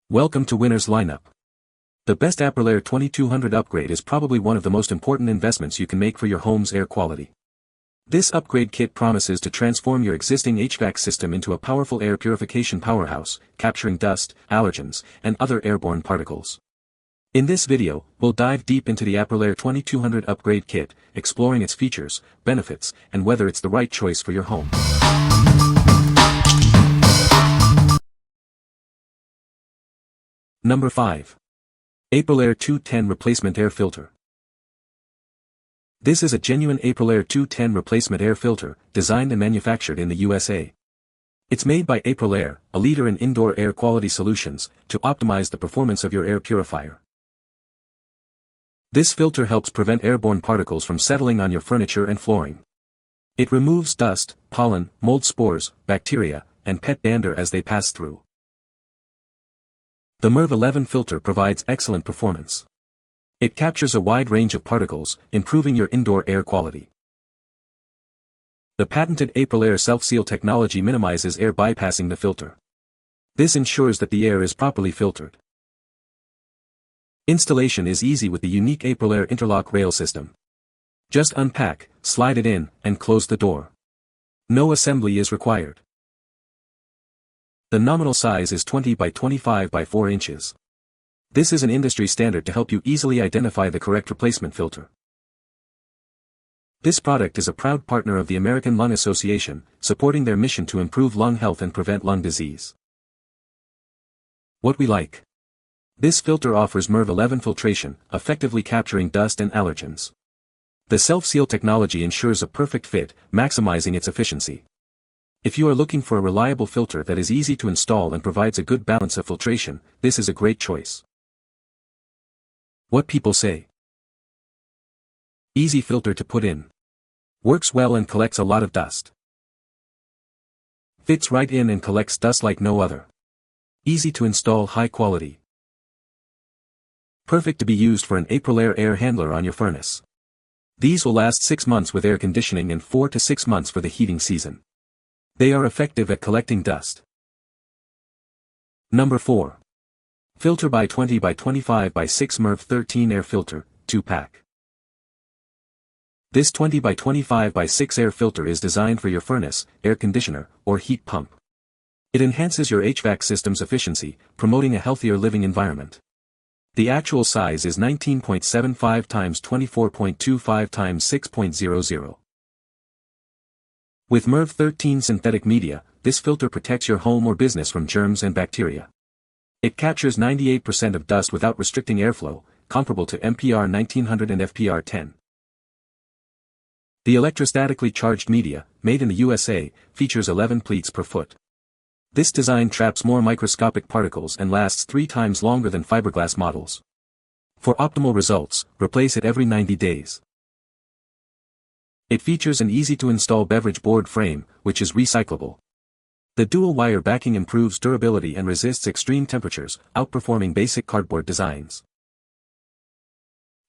Welcome to Winner's Lineup. The best Aprilaire 2200 upgrade is probably one of the most important investments you can make for your home's air quality. This upgrade kit promises to transform your existing HVAC system into a powerful air purification powerhouse, capturing dust, allergens, and other airborne particles. In this video, we'll dive deep into the Aprilaire 2200 upgrade kit, exploring its features, benefits, and whether it's the right choice for your home. Number 5. Aprilaire 210 Replacement Air Filter. This is a genuine Aprilaire 210 replacement air filter, designed and manufactured in the USA. It's made by Aprilaire, a leader in indoor air quality solutions, to optimize the performance of your air purifier. This filter helps prevent airborne particles from settling on your furniture and flooring. It removes dust, pollen, mold spores, bacteria, and pet dander as they pass through. The MERV 11 filter provides excellent performance. It captures a wide range of particles, improving your indoor air quality. The patented Aprilaire self-seal technology minimizes air bypassing the filter. This ensures that the air is properly filtered. Installation is easy with the unique Aprilaire interlock rail system. Just unpack, slide it in, and close the door. No assembly is required. The nominal size is 20 by 25 by 4 inches. This is an industry standard to help you easily identify the correct replacement filter. This product is a proud partner of the American Lung Association, supporting their mission to improve lung health and prevent lung disease. What we like. This filter offers MERV 11 filtration, effectively capturing dust and allergens. The self-seal technology ensures a perfect fit, maximizing its efficiency. If you are looking for a reliable filter that is easy to install and provides a good balance of filtration, this is a great choice. What people say. Easy filter to put in. Works well and collects a lot of dust. Fits right in and collects dust like no other. Easy to install, high quality. Perfect to be used for an Aprilaire air handler on your furnace. These will last 6 months with air conditioning and 4 to 6 months for the heating season. They are effective at collecting dust. Number 4. Filterbuy 20 by 25 by 6 MERV 13 Air Filter, 2-pack. This 20 by 25 by 6 air filter is designed for your furnace, air conditioner, or heat pump. It enhances your HVAC system's efficiency, promoting a healthier living environment. The actual size is 19.75 x 24.25 x 6.00. With MERV 13 synthetic media, this filter protects your home or business from germs and bacteria. It captures 98% of dust without restricting airflow, comparable to MPR 1900 and FPR 10. The electrostatically charged media, made in the USA, features 11 pleats per foot. This design traps more microscopic particles and lasts 3 times longer than fiberglass models. For optimal results, replace it every 90 days. It features an easy-to-install beverage board frame, which is recyclable. The dual-wire backing improves durability and resists extreme temperatures, outperforming basic cardboard designs.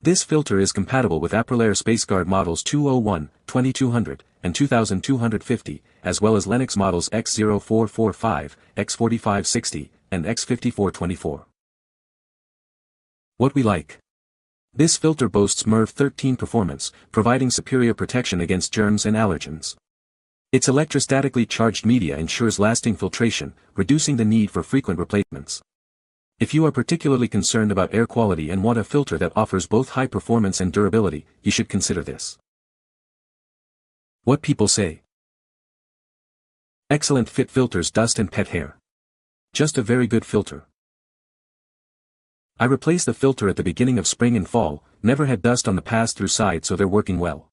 This filter is compatible with Aprilaire SpaceGuard models 201, 2200, and 2250, as well as Lennox models X0445, X4560, and X5424. What we like. This filter boasts MERV 13 performance, providing superior protection against germs and allergens. Its electrostatically charged media ensures lasting filtration, reducing the need for frequent replacements. If you are particularly concerned about air quality and want a filter that offers both high performance and durability, you should consider this. What people say. Excellent fit, filters dust and pet hair. Just a very good filter. I replaced the filter at the beginning of spring and fall, never had dust on the pass-through side, so they're working well.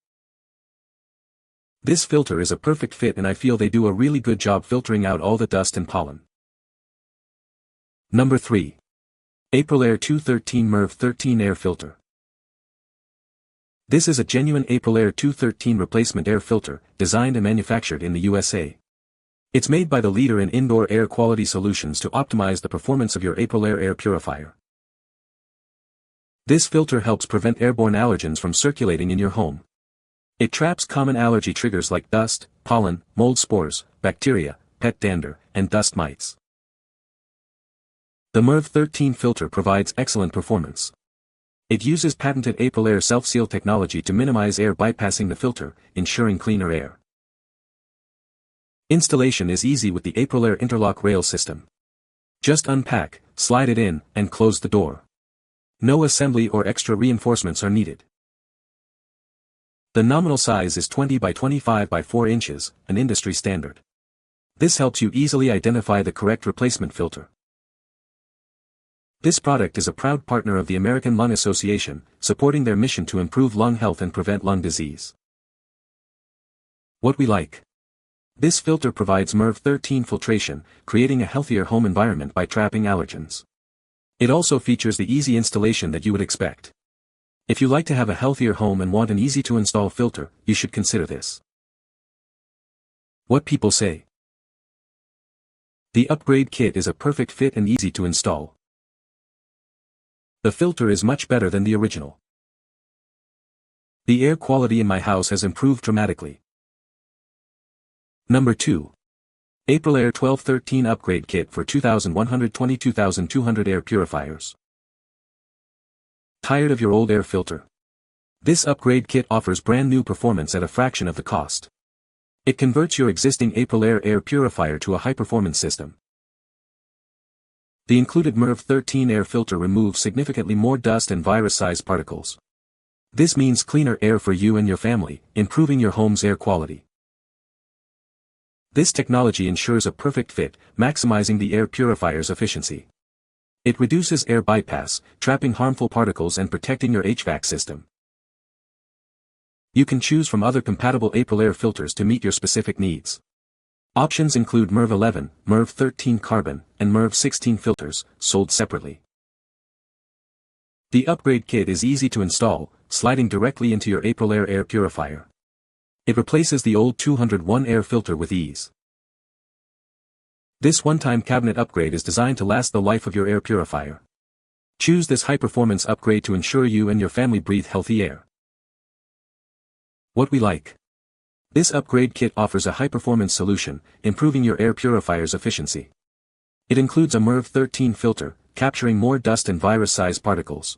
This filter is a perfect fit and I feel they do a really good job filtering out all the dust and pollen. Number 3. Aprilaire 213 MERV 13 Air Filter. This is a genuine Aprilaire 213 replacement air filter, designed and manufactured in the USA. It's made by the leader in indoor air quality solutions to optimize the performance of your Aprilaire air purifier. This filter helps prevent airborne allergens from circulating in your home. It traps common allergy triggers like dust, pollen, mold spores, bacteria, pet dander, and dust mites. The MERV 13 filter provides excellent performance. It uses patented Aprilaire self-seal technology to minimize air bypassing the filter, ensuring cleaner air. Installation is easy with the Aprilaire interlock rail system. Just unpack, slide it in, and close the door. No assembly or extra reinforcements are needed. The nominal size is 20 by 25 by 4 inches, an industry standard. This helps you easily identify the correct replacement filter. This product is a proud partner of the American Lung Association, supporting their mission to improve lung health and prevent lung disease. What we like. This filter provides MERV 13 filtration, creating a healthier home environment by trapping allergens. It also features the easy installation that you would expect. If you like to have a healthier home and want an easy-to-install filter, you should consider this. What people say. The upgrade kit is a perfect fit and easy to install. The filter is much better than the original. The air quality in my house has improved dramatically. Number 2. Aprilaire 1213 Upgrade Kit for 2,122,200 Air Purifiers. Tired of your old air filter? This upgrade kit offers brand new performance at a fraction of the cost. It converts your existing Aprilaire air purifier to a high-performance system. The included MERV 13 air filter removes significantly more dust and virus-sized particles. This means cleaner air for you and your family, improving your home's air quality. This technology ensures a perfect fit, maximizing the air purifier's efficiency. It reduces air bypass, trapping harmful particles and protecting your HVAC system. You can choose from other compatible Aprilaire filters to meet your specific needs. Options include MERV 11, MERV 13 Carbon, and MERV 16 filters, sold separately. The upgrade kit is easy to install, sliding directly into your Aprilaire air purifier. It replaces the old 201 air filter with ease. This one-time cabinet upgrade is designed to last the life of your air purifier. Choose this high-performance upgrade to ensure you and your family breathe healthy air. What we like. This upgrade kit offers a high-performance solution, improving your air purifier's efficiency. It includes a MERV 13 filter, capturing more dust and virus-sized particles.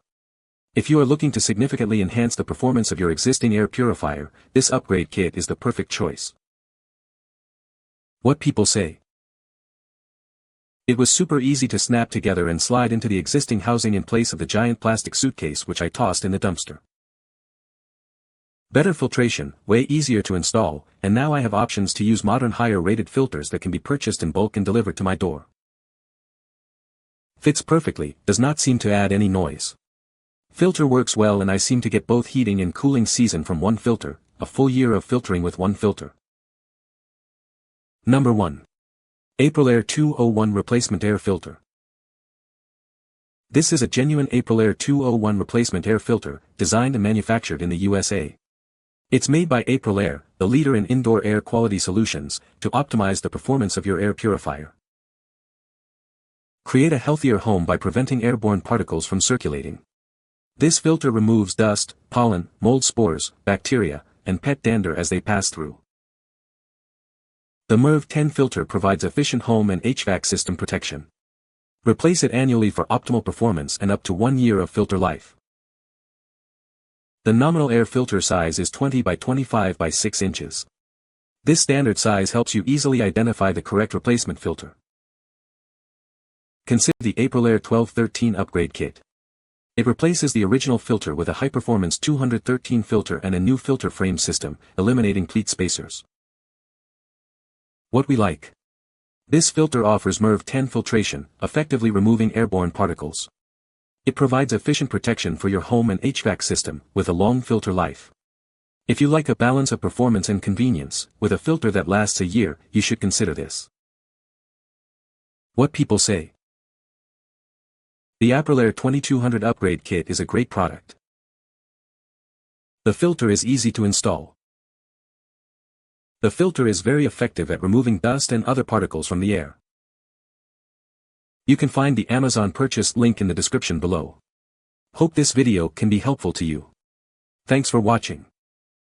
If you are looking to significantly enhance the performance of your existing air purifier, this upgrade kit is the perfect choice. What people say. It was super easy to snap together and slide into the existing housing in place of the giant plastic suitcase which I tossed in the dumpster. Better filtration, way easier to install, and now I have options to use modern higher-rated filters that can be purchased in bulk and delivered to my door. Fits perfectly, does not seem to add any noise. Filter works well and I seem to get both heating and cooling season from one filter, a full year of filtering with one filter. Number 1. Aprilaire 201 Replacement Air Filter. This is a genuine Aprilaire 201 replacement air filter, designed and manufactured in the USA. It's made by Aprilaire, the leader in indoor air quality solutions, to optimize the performance of your air purifier. Create a healthier home by preventing airborne particles from circulating. This filter removes dust, pollen, mold spores, bacteria, and pet dander as they pass through. The MERV 10 filter provides efficient home and HVAC system protection. Replace it annually for optimal performance and up to 1 year of filter life. The nominal air filter size is 20 by 25 by 6 inches. This standard size helps you easily identify the correct replacement filter. Consider the Aprilaire 1213 Upgrade Kit. It replaces the original filter with a high-performance 213 filter and a new filter frame system, eliminating pleat spacers. What we like. This filter offers MERV 10 filtration, effectively removing airborne particles. It provides efficient protection for your home and HVAC system, with a long filter life. If you like a balance of performance and convenience, with a filter that lasts a year, you should consider this. What people say. The Aprilaire 2200 Upgrade Kit is a great product. The filter is easy to install. The filter is very effective at removing dust and other particles from the air. You can find the Amazon purchase link in the description below. Hope this video can be helpful to you. Thanks for watching.